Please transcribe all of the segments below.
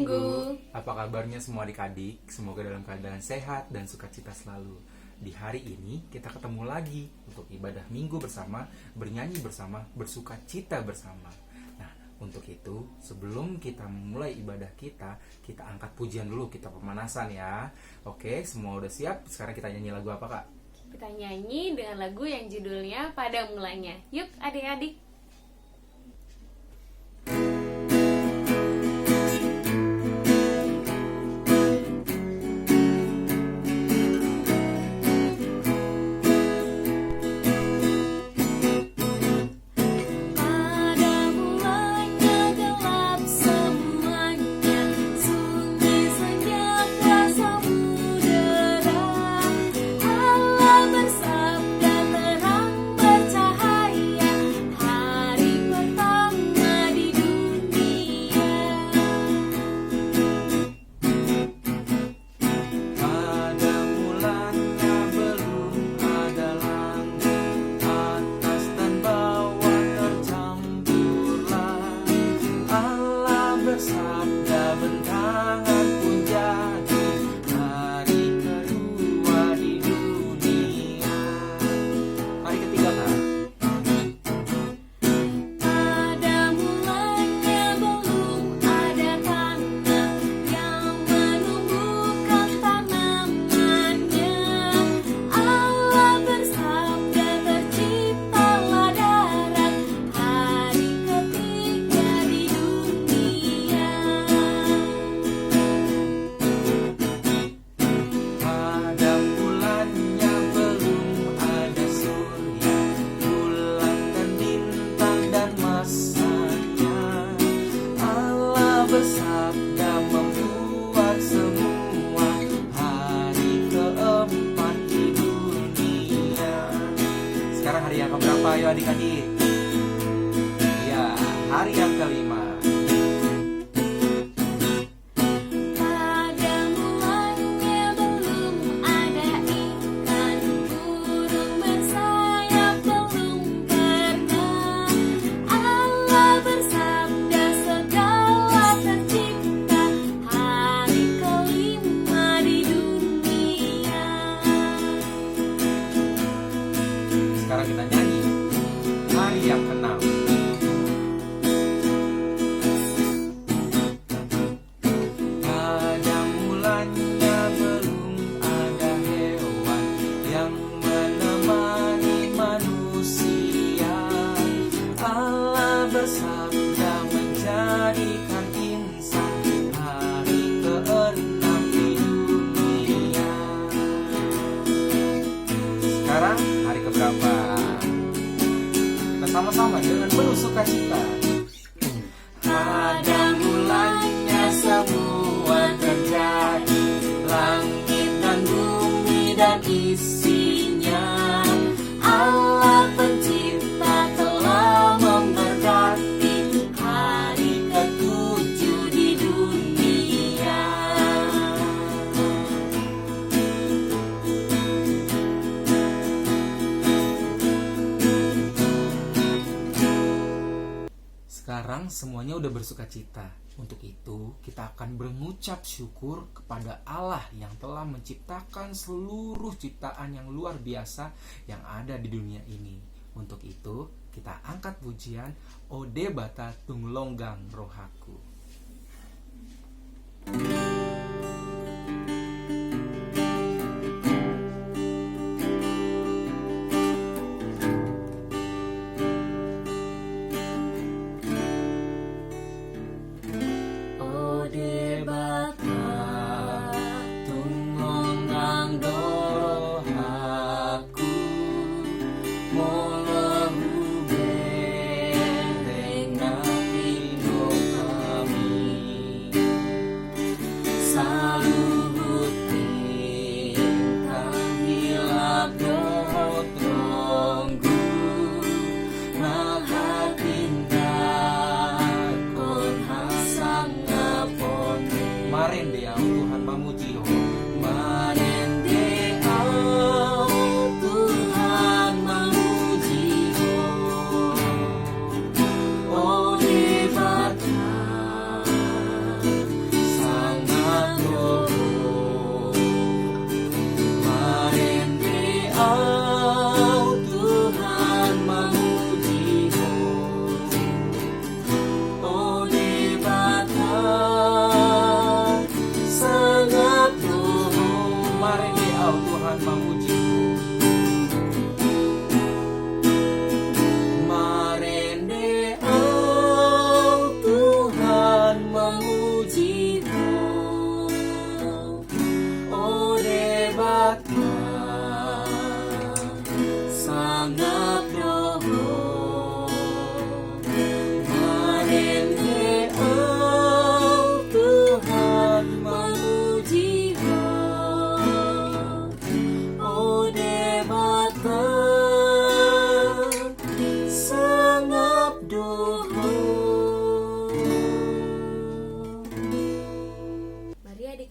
Minggu. Apa kabarnya semua adik-adik? Semoga dalam keadaan sehat dan sukacita selalu. Di hari ini kita ketemu lagi untuk ibadah Minggu bersama, bernyanyi bersama, bersukacita bersama. Nah, untuk itu sebelum kita memulai ibadah kita angkat pujian dulu, kita pemanasan ya. Oke, semua udah siap? Sekarang kita nyanyi lagu apa, Kak? Kita nyanyi dengan lagu yang judulnya Pada Mulanya. Yuk adik-adik. Bersabda membuat semua hari keempat di dunia. Sekarang hari yang keberapa ayo adik-adik? Ya, hari yang kelima. Sekarang kita nyanyi hari yang keenam. Pada mulanya belum ada hewan yang menemani manusia. Allah bersabda menjadikan insan hari keenam di dunia. Sekarang hari keberapa? Kita sama-sama dengan penuh sukacita. Pada mulanya semua terjadi, langit dan bumi dan isinya. Allah pencipta telah memberkati hari ketujuh di dunia. Sekarang semuanya udah bersukacita. Untuk itu kita akan mengucap syukur kepada Allah yang telah menciptakan seluruh ciptaan yang luar biasa yang ada di dunia ini. Untuk itu kita angkat pujian Ode Bata Tunglonggang Rohaku. Marende ang Tuhan mamuji ho. Marende ang Tuhan mamuji ho. O di bata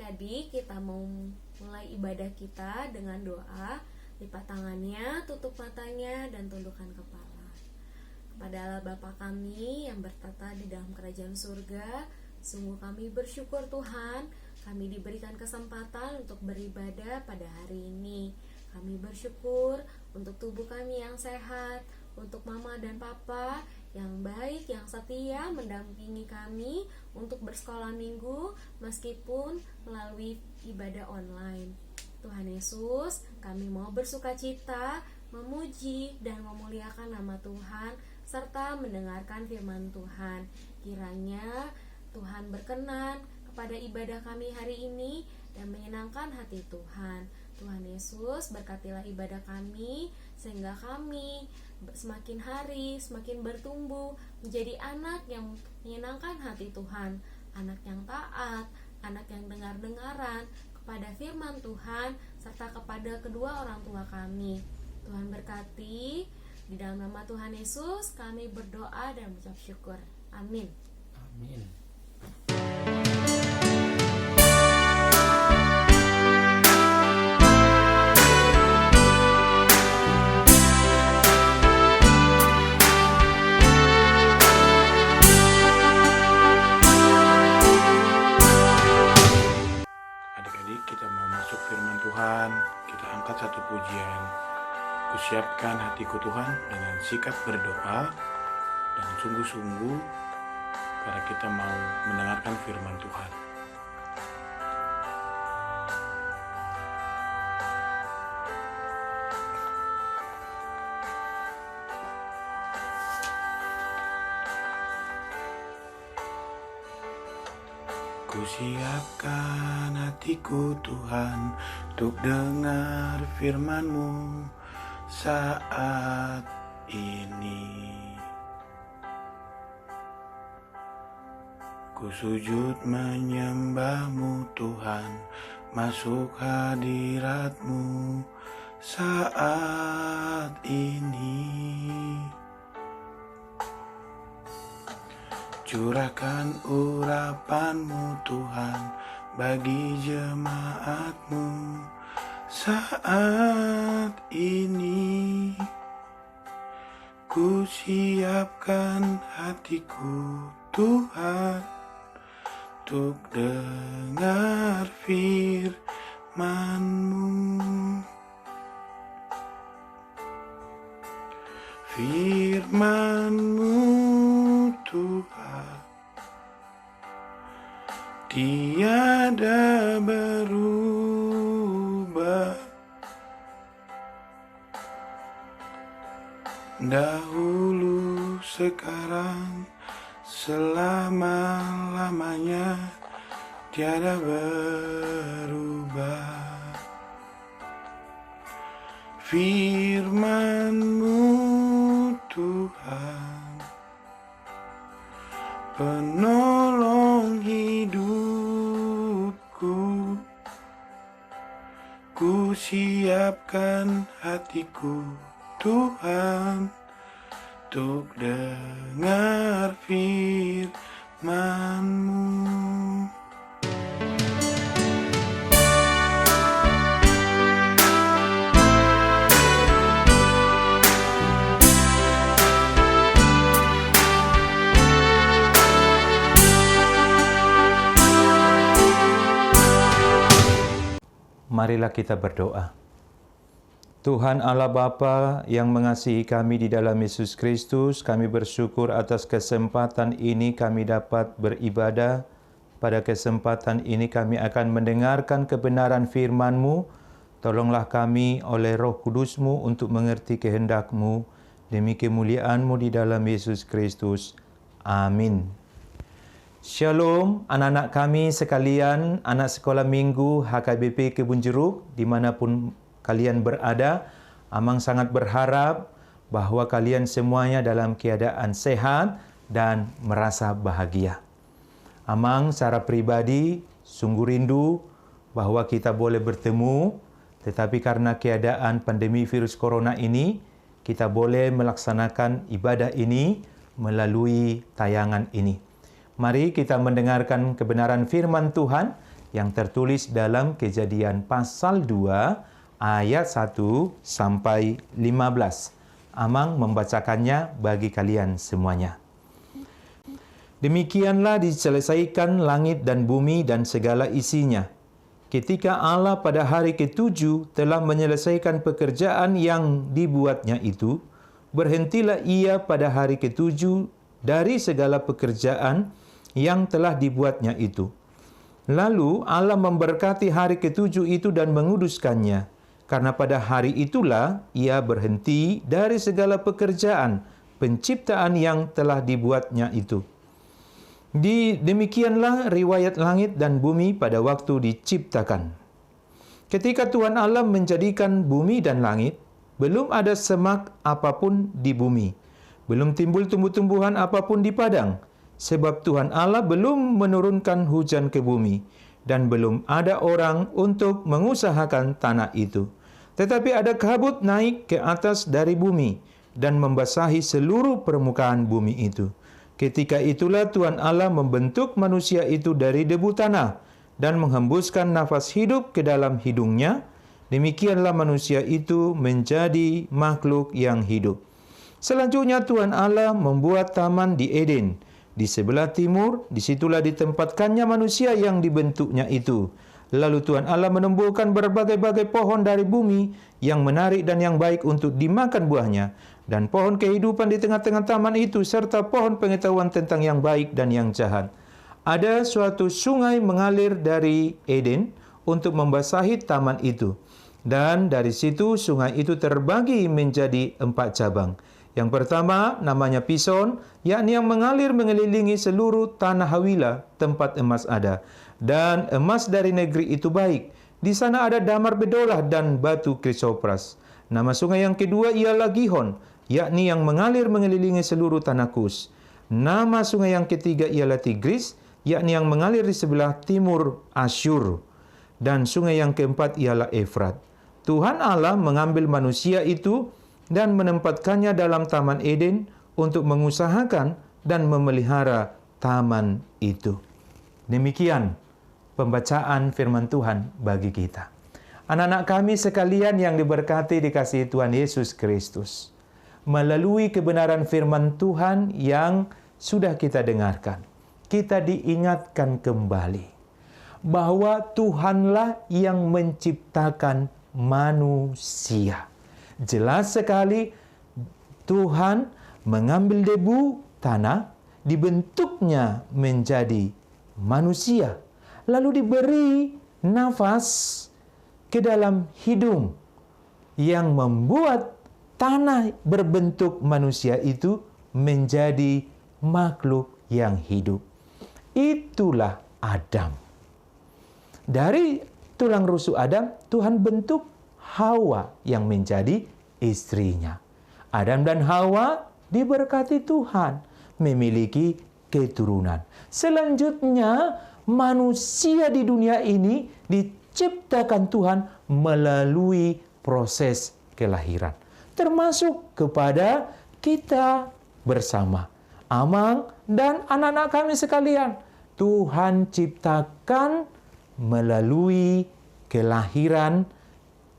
adik-adik, kita mau mulai ibadah kita dengan doa. Lipat tangannya, tutup matanya, dan tundukkan kepala. Kepada Allah Bapa kami yang bertata di dalam kerajaan surga, sungguh kami bersyukur Tuhan, kami diberikan kesempatan untuk beribadah pada hari ini. Kami bersyukur untuk tubuh kami yang sehat, untuk Mama dan Papa yang baik, yang setia mendampingi kami untuk bersekolah minggu meskipun melalui ibadah online. Tuhan Yesus, kami mau bersukacita, memuji dan memuliakan nama Tuhan serta mendengarkan firman Tuhan. Kiranya Tuhan berkenan kepada ibadah kami hari ini dan menyenangkan hati Tuhan. Tuhan Yesus, berkatilah ibadah kami sehingga kami semakin hari semakin bertumbuh menjadi anak yang menyenangkan hati Tuhan, anak yang taat, anak yang dengar-dengaran kepada firman Tuhan serta kepada kedua orang tua kami. Tuhan berkati. Di dalam nama Tuhan Yesus kami berdoa dan mengucap syukur. Amin. Amin. Kita mau masuk firman Tuhan, kita angkat satu pujian. Kusiapkan hatiku Tuhan dengan sikap berdoa dan sungguh-sungguh karena kita mau mendengarkan firman Tuhan. Kusiapkan hatiku Tuhan untuk dengar firman-Mu saat ini. Ku sujud menyembah-Mu Tuhan, masuk hadirat-Mu saat ini. Curahkan urapan-Mu Tuhan bagi jemaat-Mu saat ini. Ku siapkan hatiku Tuhan untuk dengar firman-Mu. Firman-Mu Tuhan tiada berubah, dahulu, sekarang, selama-lamanya tiada berubah. Firman-Mu Tuhan penolong hidupku, ku siapkan hatiku Tuhan untuk dengar firman-Mu. Marilah kita berdoa. Tuhan Allah Bapa yang mengasihi kami di dalam Yesus Kristus, kami bersyukur atas kesempatan ini kami dapat beribadah. Pada kesempatan ini kami akan mendengarkan kebenaran firman-Mu. Tolonglah kami oleh Roh Kudus-Mu untuk mengerti kehendak-Mu demi kemuliaan-Mu di dalam Yesus Kristus. Amin. Shalom anak-anak kami sekalian, anak sekolah minggu HKBP Kebun Jeruk, dimanapun kalian berada. Amang sangat berharap bahwa kalian semuanya dalam keadaan sehat dan merasa bahagia. Amang secara pribadi sungguh rindu bahwa kita boleh bertemu, tetapi karena keadaan pandemi virus corona ini, kita boleh melaksanakan ibadah ini melalui tayangan ini. Mari kita mendengarkan kebenaran firman Tuhan yang tertulis dalam Kejadian pasal 2 ayat 1 sampai 15. Amang membacakannya bagi kalian semuanya. Demikianlah diselesaikan langit dan bumi dan segala isinya. Ketika Allah pada hari ke-7 telah menyelesaikan pekerjaan yang dibuatnya itu, berhentilah ia pada hari ke-7 dari segala pekerjaan yang telah dibuatnya itu. Lalu Allah memberkati hari ke-7 itu dan menguduskannya, karena pada hari itulah ia berhenti dari segala pekerjaan penciptaan yang telah dibuatnya itu. Demikianlah riwayat langit dan bumi pada waktu diciptakan. Ketika Tuhan Allah menjadikan bumi dan langit, belum ada semak apapun di bumi, belum timbul tumbuh-tumbuhan apapun di padang, sebab Tuhan Allah belum menurunkan hujan ke bumi, dan belum ada orang untuk mengusahakan tanah itu. Tetapi ada kabut naik ke atas dari bumi, dan membasahi seluruh permukaan bumi itu. Ketika itulah Tuhan Allah membentuk manusia itu dari debu tanah dan menghembuskan nafas hidup ke dalam hidungnya. Demikianlah manusia itu menjadi makhluk yang hidup. Selanjutnya Tuhan Allah membuat taman di Eden. Di sebelah timur, disitulah ditempatkannya manusia yang dibentuknya itu. Lalu Tuhan Allah menumbuhkan berbagai-bagai pohon dari bumi yang menarik dan yang baik untuk dimakan buahnya, dan pohon kehidupan di tengah-tengah taman itu, serta pohon pengetahuan tentang yang baik dan yang jahat. Ada suatu sungai mengalir dari Eden untuk membasahi taman itu, dan dari situ sungai itu terbagi menjadi 4 cabang. Yang pertama namanya Pison, yakni yang mengalir mengelilingi seluruh tanah Hawila, tempat emas ada. Dan emas dari negeri itu baik. Di sana ada damar bedolah dan batu krisopras. Nama sungai yang kedua ialah Gihon, yakni yang mengalir mengelilingi seluruh tanah Kus. Nama sungai yang ketiga ialah Tigris, yakni yang mengalir di sebelah timur Asyur. Dan sungai yang keempat ialah Efrat. Tuhan Allah mengambil manusia itu dan menempatkannya dalam Taman Eden untuk mengusahakan dan memelihara taman itu. Demikian pembacaan firman Tuhan bagi kita. Anak-anak kami sekalian yang diberkati dikasihi Tuhan Yesus Kristus, melalui kebenaran firman Tuhan yang sudah kita dengarkan, kita diingatkan kembali bahwa Tuhanlah yang menciptakan manusia. Jelas sekali Tuhan mengambil debu tanah, dibentuknya menjadi manusia, lalu diberi nafas ke dalam hidung yang membuat tanah berbentuk manusia itu menjadi makhluk yang hidup. Itulah Adam. Dari tulang rusuk Adam, Tuhan bentuk Hawa yang menjadi istrinya. Adam dan Hawa diberkati Tuhan, memiliki keturunan. Selanjutnya, manusia di dunia ini diciptakan Tuhan melalui proses kelahiran, termasuk kepada kita bersama. Amang dan anak-anak kami sekalian, Tuhan ciptakan melalui kelahiran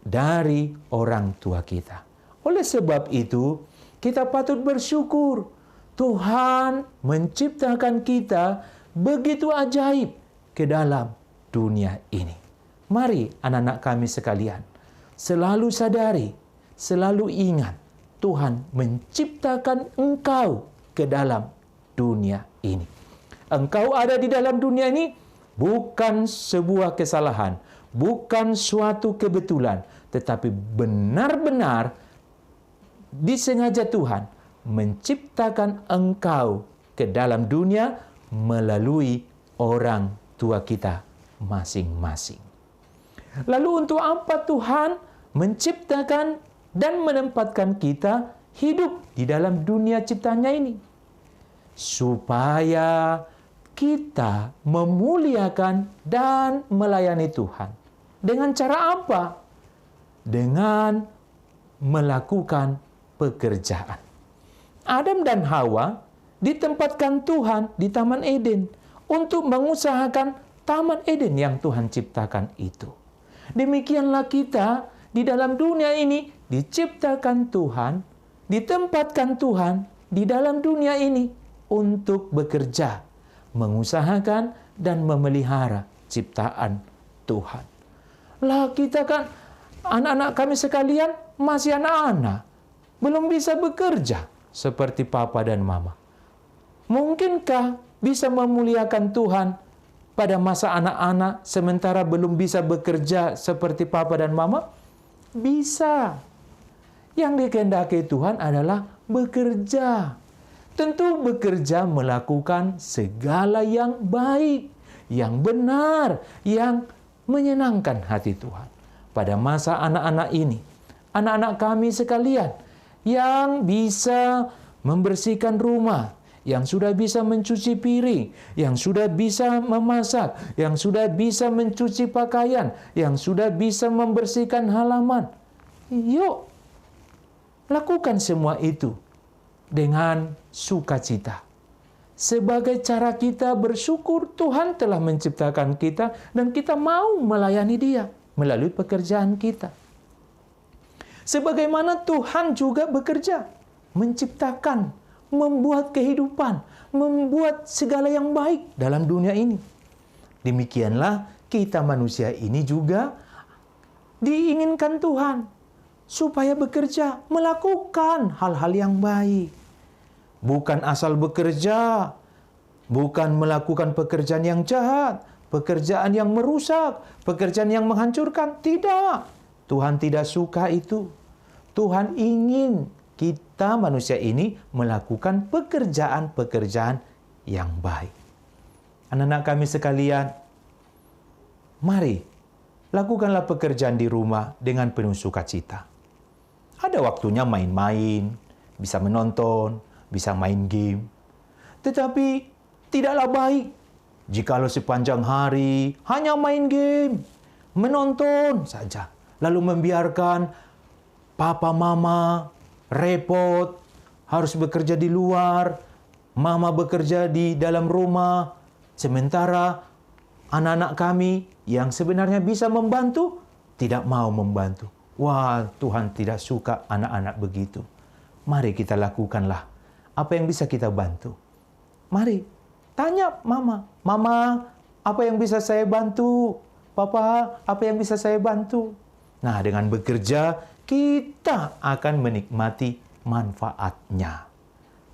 dari orang tua kita. Oleh sebab itu, kita patut bersyukur. Tuhan menciptakan kita begitu ajaib ke dalam dunia ini. Mari anak-anak kami sekalian, selalu sadari, selalu ingat, Tuhan menciptakan engkau ke dalam dunia ini. Engkau ada di dalam dunia ini bukan sebuah kesalahan, bukan suatu kebetulan, tetapi benar-benar disengaja Tuhan menciptakan engkau ke dalam dunia melalui orang tua kita masing-masing. Lalu untuk apa Tuhan menciptakan dan menempatkan kita hidup di dalam dunia ciptanya ini? Supaya kita memuliakan dan melayani Tuhan. Dengan cara apa? Dengan melakukan pekerjaan. Adam dan Hawa ditempatkan Tuhan di Taman Eden untuk mengusahakan Taman Eden yang Tuhan ciptakan itu. Demikianlah kita di dalam dunia ini diciptakan Tuhan, ditempatkan Tuhan di dalam dunia ini untuk bekerja, mengusahakan dan memelihara ciptaan Tuhan. Lah kita kan, anak-anak kami sekalian masih anak-anak, belum bisa bekerja seperti papa dan mama. Mungkinkah bisa memuliakan Tuhan pada masa anak-anak sementara belum bisa bekerja seperti papa dan mama? Bisa. Yang dikehendaki Tuhan adalah bekerja. Tentu bekerja melakukan segala yang baik, yang benar, yang menyenangkan hati Tuhan. Pada masa anak-anak ini, anak-anak kami sekalian yang bisa membersihkan rumah, yang sudah bisa mencuci piring, yang sudah bisa memasak, yang sudah bisa mencuci pakaian, yang sudah bisa membersihkan halaman. Yuk, lakukan semua itu dengan sukacita. Sebagai cara kita bersyukur Tuhan telah menciptakan kita dan kita mau melayani Dia melalui pekerjaan kita. Sebagaimana Tuhan juga bekerja, menciptakan, membuat kehidupan, membuat segala yang baik dalam dunia ini. Demikianlah kita manusia ini juga diinginkan Tuhan supaya bekerja, melakukan hal-hal yang baik. Bukan asal bekerja, bukan melakukan pekerjaan yang jahat, pekerjaan yang merusak, pekerjaan yang menghancurkan. Tidak. Tuhan tidak suka itu. Tuhan ingin kita manusia ini melakukan pekerjaan-pekerjaan yang baik. Anak-anak kami sekalian, mari lakukanlah pekerjaan di rumah dengan penuh sukacita. Ada waktunya main-main, bisa menonton, bisa main game. Tetapi tidaklah baik jikalau sepanjang hari hanya main game, menonton saja, lalu membiarkan papa mama repot, harus bekerja di luar, mama bekerja di dalam rumah, sementara anak-anak kami yang sebenarnya bisa membantu, tidak mau membantu. Wah, Tuhan tidak suka anak-anak begitu. Mari kita lakukanlah apa yang bisa kita bantu. Mari, tanya mama, "Mama, apa yang bisa saya bantu? Papa, apa yang bisa saya bantu?" Nah, dengan bekerja, kita akan menikmati manfaatnya.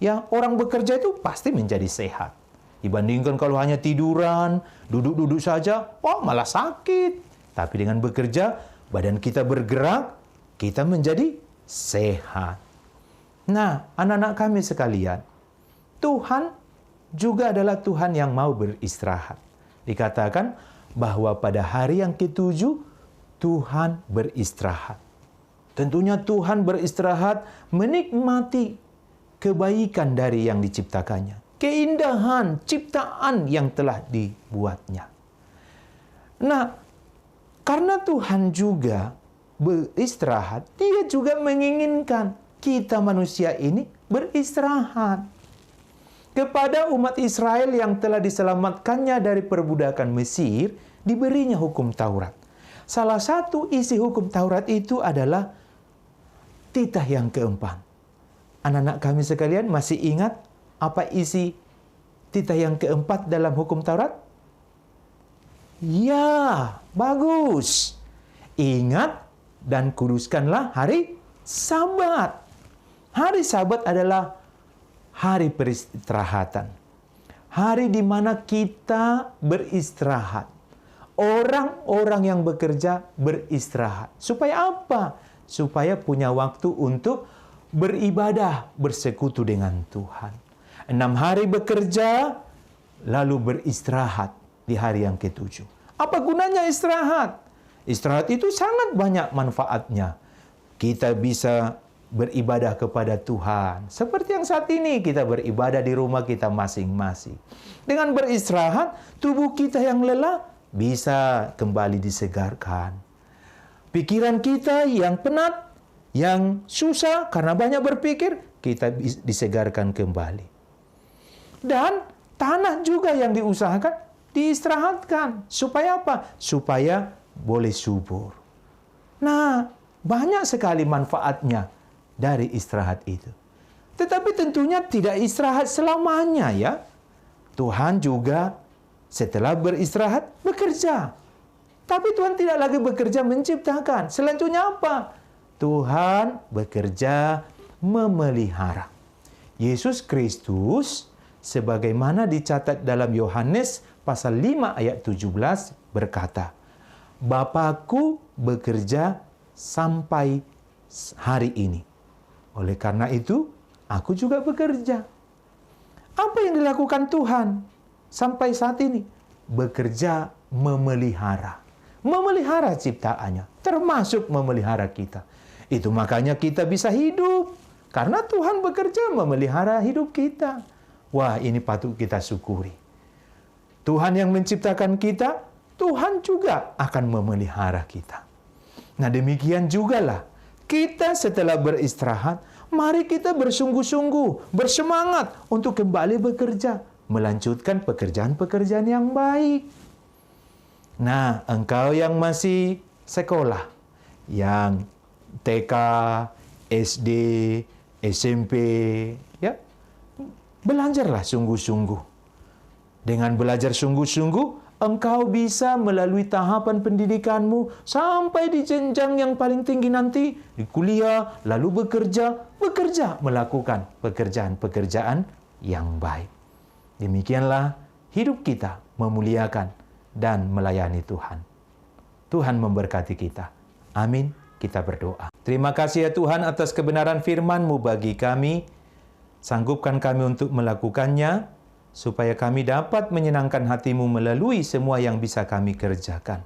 Ya, orang bekerja itu pasti menjadi sehat. Dibandingkan kalau hanya tiduran, duduk-duduk saja, wah malah sakit. Tapi dengan bekerja, badan kita bergerak, kita menjadi sehat. Nah, anak-anak kami sekalian, Tuhan juga adalah Tuhan yang mau beristirahat. Dikatakan bahwa pada hari yang ke-7, Tuhan beristirahat. Tentunya Tuhan beristirahat menikmati kebaikan dari yang diciptakannya. Keindahan ciptaan yang telah dibuatnya. Nah, karena Tuhan juga beristirahat, Dia juga menginginkan kita manusia ini beristirahat. Kepada umat Israel yang telah diselamatkannya dari perbudakan Mesir, diberinya hukum Taurat. Salah satu isi hukum Taurat itu adalah titah yang keempat. Anak-anak kami sekalian masih ingat apa isi titah yang keempat dalam hukum Taurat? Ya, bagus. Ingat dan kuduskanlah hari Sabat. Hari Sabat adalah hari peristirahatan. Hari di mana kita beristirahat. Orang-orang yang bekerja beristirahat. Supaya apa? Supaya punya waktu untuk beribadah, bersekutu dengan Tuhan. 6 hari bekerja, lalu beristirahat di hari yang ke-7. Apa gunanya istirahat? Istirahat itu sangat banyak manfaatnya. Kita bisa beribadah kepada Tuhan. Seperti yang saat ini kita beribadah di rumah kita masing-masing. Dengan beristirahat, tubuh kita yang lelah bisa kembali disegarkan. Pikiran kita yang penat, yang susah karena banyak berpikir, kita disegarkan kembali. Dan tanah juga yang diusahakan diistirahatkan. Supaya apa? Supaya boleh subur. Nah, banyak sekali manfaatnya dari istirahat itu. Tetapi tentunya tidak istirahat selamanya ya. Tuhan juga setelah beristirahat bekerja. Tapi Tuhan tidak lagi bekerja menciptakan. Selanjutnya apa? Tuhan bekerja memelihara. Yesus Kristus sebagaimana dicatat dalam Yohanes pasal 5 ayat 17 berkata, Bapa-Ku bekerja sampai hari ini. Oleh karena itu, aku juga bekerja. Apa yang dilakukan Tuhan sampai saat ini? Bekerja memelihara. Memelihara ciptaannya, termasuk memelihara kita. Itu makanya kita bisa hidup. Karena Tuhan bekerja memelihara hidup kita. Wah, ini patut kita syukuri. Tuhan yang menciptakan kita, Tuhan juga akan memelihara kita. Nah, demikian jugalah kita setelah beristirahat, mari kita bersungguh-sungguh, bersemangat untuk kembali bekerja, melanjutkan pekerjaan-pekerjaan yang baik. Nah, engkau yang masih sekolah, yang TK, SD, SMP, ya, belajarlah sungguh-sungguh. Dengan belajar sungguh-sungguh, engkau bisa melalui tahapan pendidikanmu sampai di jenjang yang paling tinggi nanti, di kuliah, lalu bekerja melakukan pekerjaan-pekerjaan yang baik. Demikianlah hidup kita memuliakan dan melayani Tuhan. Tuhan memberkati kita. Amin. Kita berdoa. Terima kasih ya Tuhan atas kebenaran firman-Mu bagi kami. Sanggupkan kami untuk melakukannya, supaya kami dapat menyenangkan hati-Mu melalui semua yang bisa kami kerjakan.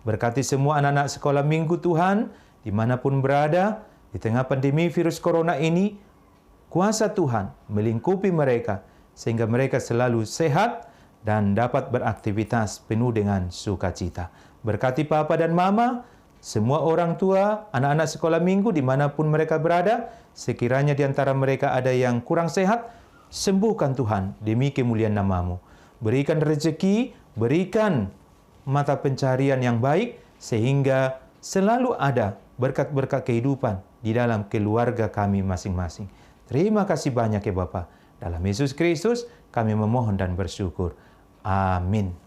Berkati semua anak-anak sekolah minggu Tuhan, dimanapun berada, di tengah pandemi virus corona ini, kuasa Tuhan melingkupi mereka, sehingga mereka selalu sehat dan dapat beraktivitas penuh dengan sukacita. Berkati Papa dan Mama, semua orang tua, anak-anak sekolah minggu dimanapun mereka berada, sekiranya di antara mereka ada yang kurang sehat, sembuhkan Tuhan demi kemuliaan nama-Mu. Berikan rezeki, berikan mata pencarian yang baik, sehingga selalu ada berkat-berkat kehidupan di dalam keluarga kami masing-masing. Terima kasih banyak ya Bapa. Dalam Yesus Kristus kami memohon dan bersyukur. Amin.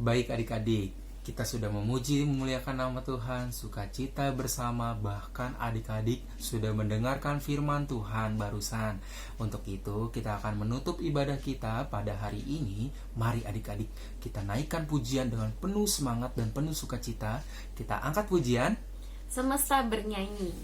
Baik adik-adik, kita sudah memuji memuliakan nama Tuhan, sukacita bersama, bahkan adik-adik sudah mendengarkan firman Tuhan barusan. Untuk itu kita akan menutup ibadah kita pada hari ini. Mari adik-adik kita naikkan pujian dengan penuh semangat dan penuh sukacita. Kita angkat pujian. Semesta bernyanyi.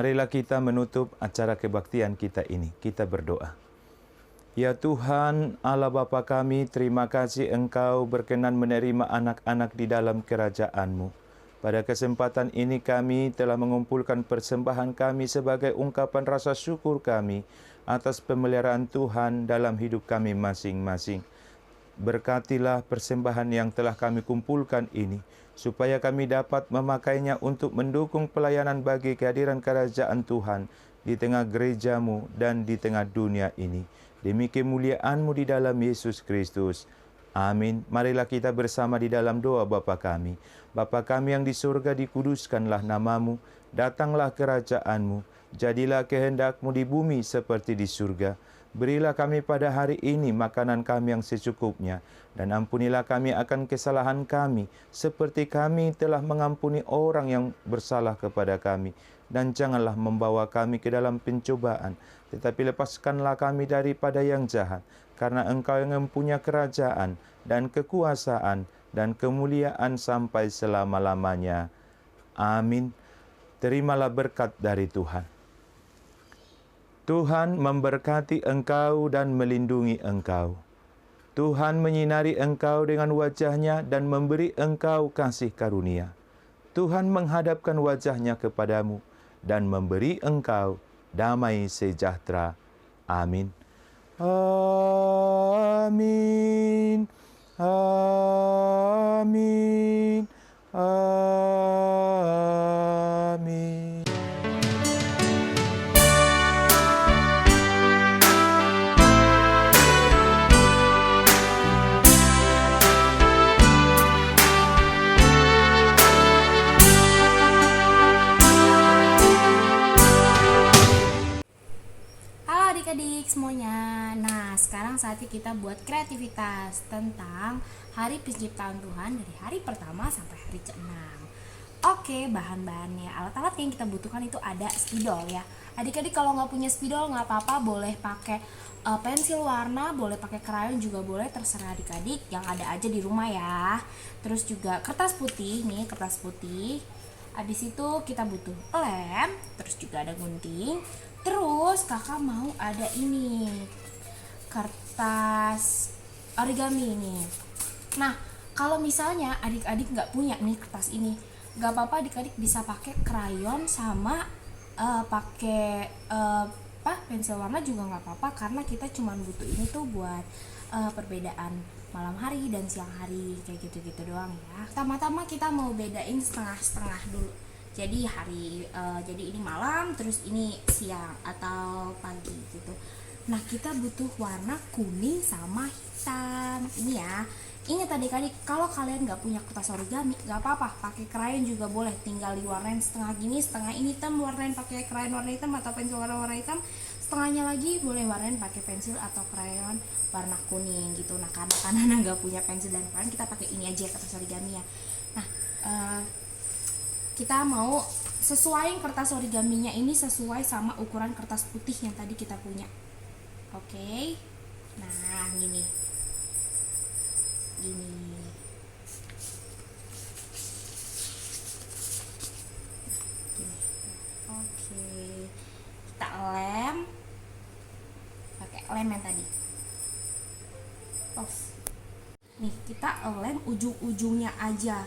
marilah kita menutup acara kebaktian kita ini. Kita berdoa. Ya Tuhan, Allah Bapa kami, terima kasih Engkau berkenan menerima anak-anak di dalam kerajaan-Mu. Pada kesempatan ini kami telah mengumpulkan persembahan kami sebagai ungkapan rasa syukur kami atas pemeliharaan Tuhan dalam hidup kami masing-masing. Berkatilah persembahan yang telah kami kumpulkan ini, supaya kami dapat memakainya untuk mendukung pelayanan bagi kehadiran kerajaan Tuhan di tengah gereja-Mu dan di tengah dunia ini. Demi kemuliaan-Mu di dalam Yesus Kristus. Amin. Marilah kita bersama di dalam doa Bapa kami. Bapa kami yang di surga, dikuduskanlah nama-Mu, datanglah kerajaan-Mu, jadilah kehendak-Mu di bumi seperti di surga. Berilah kami pada hari ini makanan kami yang secukupnya, dan ampunilah kami akan kesalahan kami, seperti kami telah mengampuni orang yang bersalah kepada kami. Dan janganlah membawa kami ke dalam pencobaan, tetapi lepaskanlah kami daripada yang jahat, karena Engkau yang mempunyai kerajaan dan kekuasaan dan kemuliaan sampai selama-lamanya. Amin. Terimalah berkat dari Tuhan. Tuhan memberkati engkau dan melindungi engkau. Tuhan menyinari engkau dengan wajah-Nya dan memberi engkau kasih karunia. Tuhan menghadapkan wajah-Nya kepadamu dan memberi engkau damai sejahtera. Amin. Amin. Amin. Amin. Halo adik-adik semuanya. Nah, sekarang saatnya kita buat kreativitas tentang hari penciptaan Tuhan dari hari pertama sampai hari ke-6. Oke, bahan-bahannya, alat-alat yang kita butuhkan itu ada spidol ya. Adik-adik kalau nggak punya spidol nggak apa-apa, boleh pakai pensil warna, boleh pakai krayon juga boleh, terserah adik-adik yang ada aja di rumah ya. Terus juga kertas putih nih, kertas putih. Habis itu kita butuh lem, terus juga ada gunting. Terus kakak mau ada ini, kertas origami ini. Nah, kalau misalnya adik-adik nggak punya nih kertas ini, nggak apa-apa, adik-adik bisa pakai krayon sama pakai pensil warna juga nggak apa-apa, karena kita cuma butuh ini tuh buat perbedaan malam hari dan siang hari, kayak gitu-gitu doang ya. Pertama-tama kita mau bedain setengah-setengah dulu. Jadi jadi ini malam, terus ini siang atau pagi gitu. Nah, kita butuh warna kuning sama hitam. Ini ya. Ingat adik-adik, kalau kalian nggak punya kertas origami, nggak apa-apa, pakai krayon juga boleh. Tinggal diwarnain setengah gini, setengah ini hitam, warnain pakai krayon warna hitam atau pensil warna hitam. Setengahnya lagi boleh warnain pakai pensil atau krayon warna kuning gitu. Nah, karena Nana nggak punya pensil dan krayon, kita pakai ini aja kertas origami ya. Nah, kita mau sesuaiin kertas origaminya ini sesuai sama ukuran kertas putih yang tadi kita punya. Oke. Nah, gini. Oke. Kita lem pakai lem yang tadi. Nih, kita lem ujung-ujungnya aja.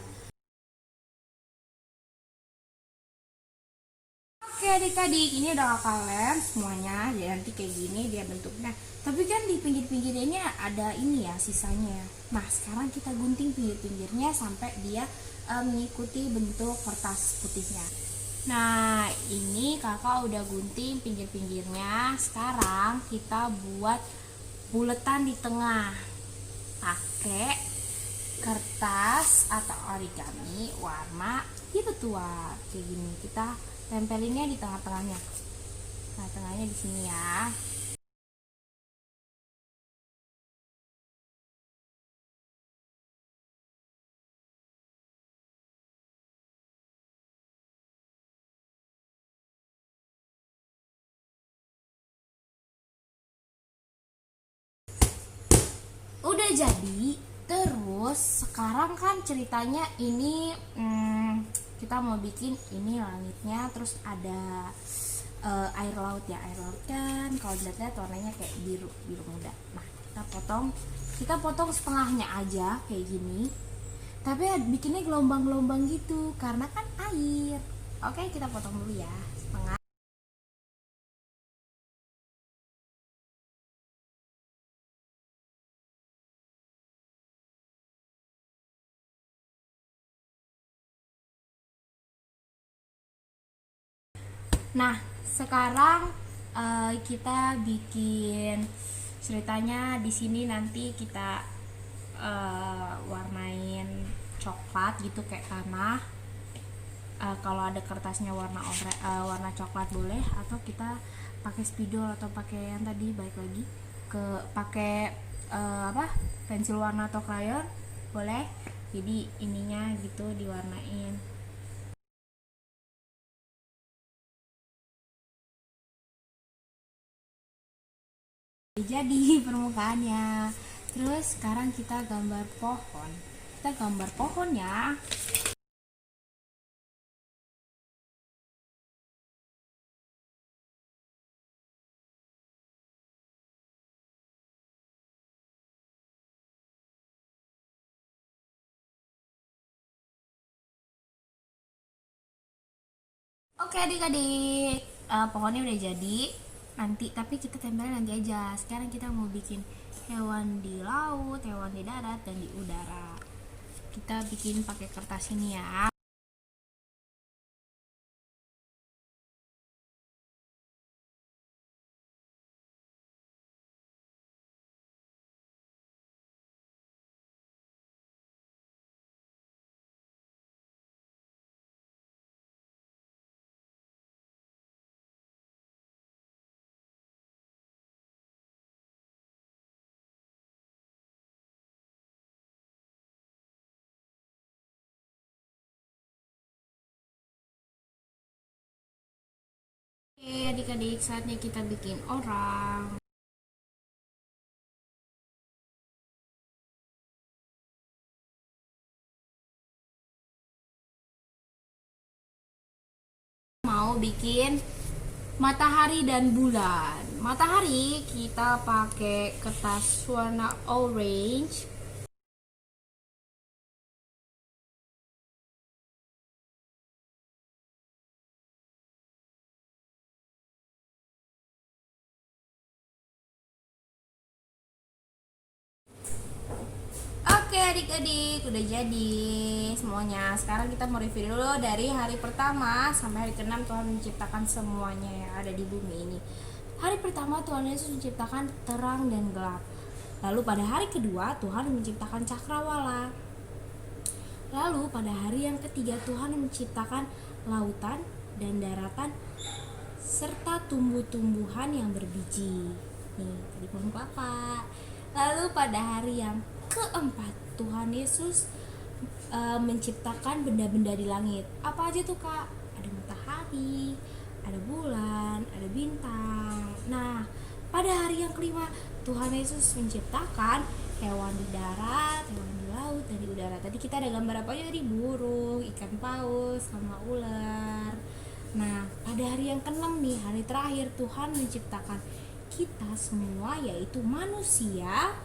Oke adik-adik, ini udah kakak lem semuanya, jadi nanti kayak gini dia bentuknya. Tapi kan di pinggir-pinggirnya ada ini ya sisanya. Nah, sekarang kita gunting pinggir-pinggirnya sampai dia mengikuti bentuk kertas putihnya. Nah, ini kakak udah gunting pinggir-pinggirnya. Sekarang kita buat buletan di tengah. Pakai kertas atau origami warna biru tua kayak gini. Kita tempelinnya di tengah-tengahnya. Nah, tengahnya di sini ya. Udah jadi. Terus sekarang kan ceritanya ini kita mau bikin ini langitnya, terus ada air laut ya. Air laut kan kalau dilihat warnanya kayak biru muda. Nah, kita potong setengahnya aja kayak gini, tapi bikinnya gelombang-gelombang gitu karena kan air. Oke, kita potong dulu ya setengah. Nah, sekarang kita bikin ceritanya di sini. Nanti kita warnain coklat gitu kayak tanah. Kalau ada kertasnya warna coklat boleh, atau kita pakai spidol atau pakai yang tadi, balik lagi ke pakai pensil warna atau krayon boleh. Jadi ininya gitu diwarnain. Jadi permukaannya. Terus sekarang kita gambar pohon. Kita gambar pohon ya. Oke adik-adik, pohonnya udah jadi. Nanti tapi kita tempelin nanti aja. Sekarang kita mau bikin hewan di laut, hewan di darat, dan di udara. Kita bikin pakai kertas ini ya. Oke adik-adik, saatnya kita bikin orang. Mau bikin matahari dan bulan. Matahari kita pakai kertas warna orange. Oke adik-adik, udah jadi semuanya. Sekarang kita mau review dulu dari hari pertama sampai hari ke-6 Tuhan menciptakan semuanya yang ada di bumi ini. Hari pertama Tuhan Yesus menciptakan terang dan gelap. Lalu pada hari kedua Tuhan menciptakan cakrawala. Lalu pada hari yang ketiga Tuhan menciptakan lautan dan daratan serta tumbuh-tumbuhan yang berbiji. Nih, tadi pohon kelapa. Lalu pada hari yang keempat Tuhan Yesus menciptakan benda-benda di langit. Apa aja tuh Kak? Ada matahari, ada bulan, ada bintang. Nah, pada hari yang kelima Tuhan Yesus menciptakan hewan di darat, hewan di laut, dan di udara. Tadi kita ada gambar apa aja tadi? Burung, ikan paus, sama ular. Nah, pada hari yang ke-6 nih, hari terakhir Tuhan menciptakan kita semua, yaitu manusia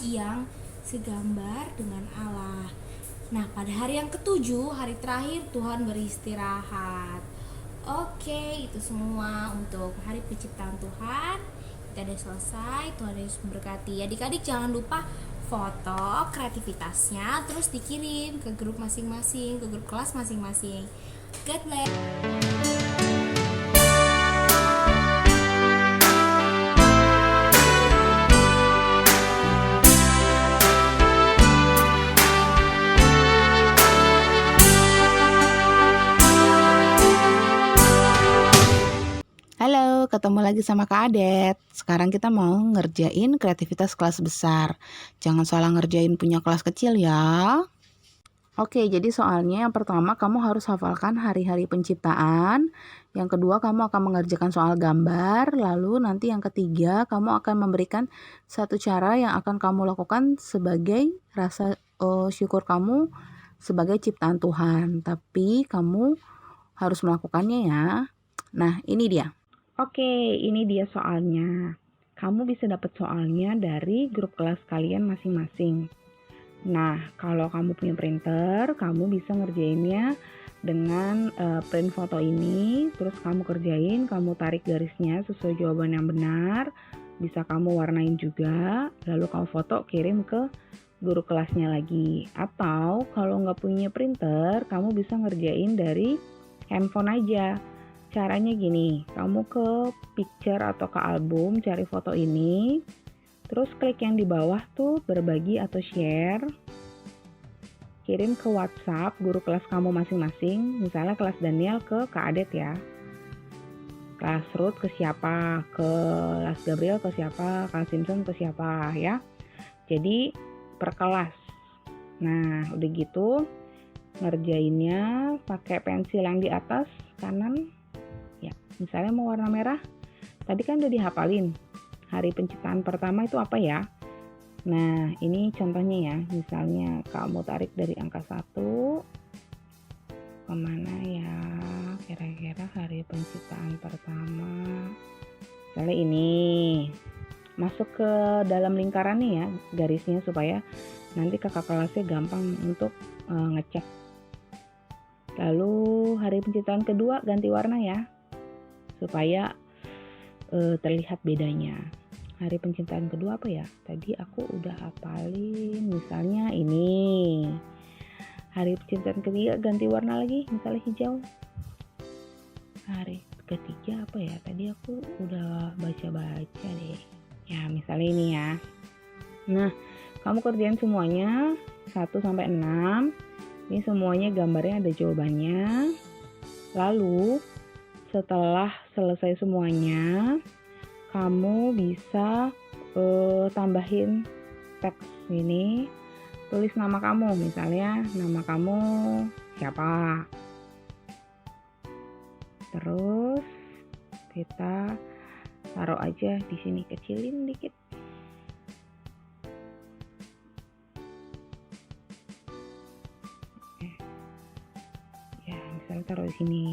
yang segambar dengan Allah. Nah, pada hari yang ke-7, hari terakhir Tuhan beristirahat. Oke, itu semua untuk hari penciptaan Tuhan. Kita udah selesai. Tuhan Yesus memberkati. Adik-adik jangan lupa foto kreativitasnya, terus dikirim ke grup masing-masing, ke grup kelas masing-masing. God bless. Halo, ketemu lagi sama Kak Adet. Sekarang kita mau ngerjain kreativitas kelas besar. Jangan salah ngerjain punya kelas kecil ya. Oke, jadi soalnya yang pertama kamu harus hafalkan hari-hari penciptaan. Yang kedua kamu akan mengerjakan soal gambar. Lalu nanti yang ketiga kamu akan memberikan satu cara yang akan kamu lakukan sebagai rasa syukur kamu sebagai ciptaan Tuhan, tapi kamu harus melakukannya ya. Nah, ini dia. Oke, ini dia soalnya. Kamu bisa dapat soalnya dari grup kelas kalian masing-masing. Nah, kalau kamu punya printer, kamu bisa ngerjainnya dengan print foto ini, terus kamu kerjain, kamu tarik garisnya sesuai jawaban yang benar. Bisa kamu warnain juga, lalu kamu foto kirim ke guru kelasnya lagi. Atau kalau nggak punya printer, kamu bisa ngerjain dari handphone aja. Caranya gini, kamu ke picture atau ke album, cari foto ini, terus klik yang di bawah tuh berbagi atau share, kirim ke WhatsApp guru kelas kamu masing-masing, misalnya kelas Daniel ke Kak Adet ya, kelas Ruth ke siapa, kelas Gabriel ke siapa, kelas Simpson ke siapa ya. Jadi per kelas. Nah, udah gitu ngerjainnya pakai pensil yang di atas kanan. Ya, misalnya mau warna merah. Tadi kan udah dihafalin. Hari penciptaan pertama itu apa ya? Nah, ini contohnya ya. Misalnya kamu tarik dari angka 1 kemana ya? Kira-kira hari penciptaan pertama. Misalnya ini. Masuk ke dalam lingkarannya ya, garisnya supaya nanti kakak kelasnya gampang untuk ngecek. Lalu hari penciptaan kedua ganti warna ya, supaya terlihat bedanya. Hari penciptaan kedua apa ya? Tadi aku udah hafalin, misalnya ini. Hari penciptaan ketiga ganti warna lagi, misalnya hijau. Hari ketiga apa ya? Tadi aku udah baca-baca deh. Ya, misalnya ini ya. Nah, kamu kerjain semuanya 1 sampai 6. Ini semuanya gambarnya ada jawabannya. Lalu setelah selesai semuanya, kamu bisa tambahin teks ini. Tulis nama kamu, misalnya nama kamu siapa. Terus kita taruh aja di sini, kecilin dikit. Ya, misalnya taruh di sini.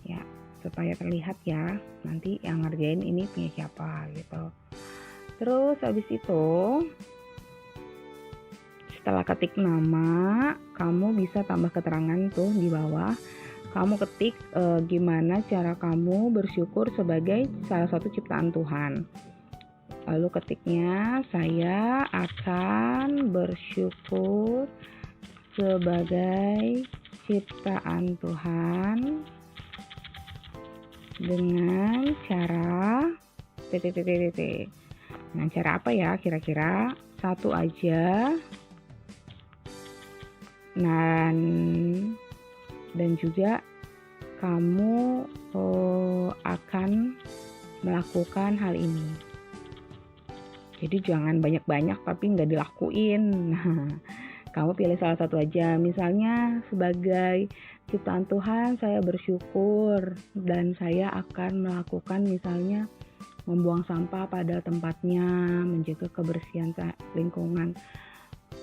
Ya, supaya terlihat ya. Nanti yang ngerjain ini punya siapa gitu. Terus habis itu setelah ketik nama, kamu bisa tambah keterangan tuh di bawah. Kamu ketik gimana cara kamu bersyukur sebagai salah satu ciptaan Tuhan. Lalu ketiknya, saya akan bersyukur sebagai ciptaan Tuhan dengan cara titik. Dengan cara apa ya kira-kira? Satu aja. Dan juga kamu akan melakukan hal ini. Jadi jangan banyak-banyak tapi nggak dilakuin. Nah, kamu pilih salah satu aja. Misalnya sebagai ciptaan Tuhan saya bersyukur dan saya akan melakukan misalnya membuang sampah pada tempatnya, menjaga kebersihan lingkungan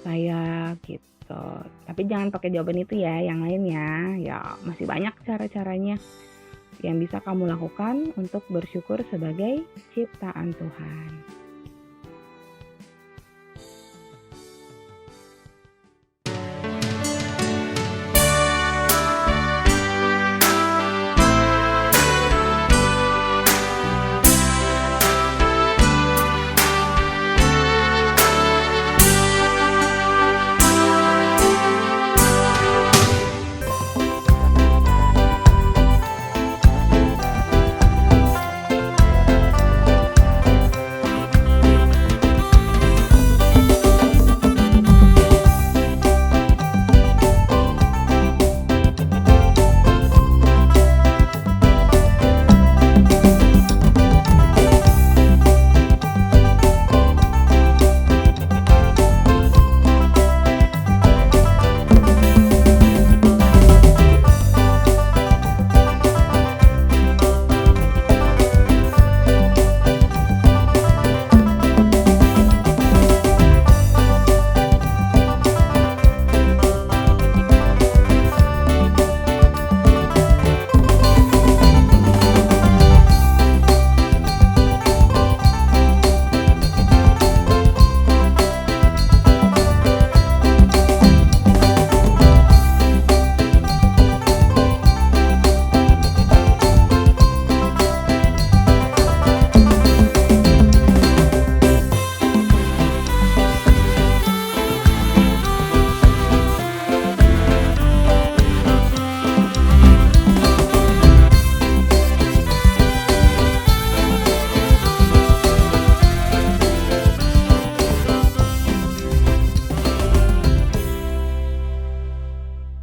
saya gitu. Tapi jangan pakai jawaban itu ya, yang lainnya ya masih banyak cara-caranya yang bisa kamu lakukan untuk bersyukur sebagai ciptaan Tuhan.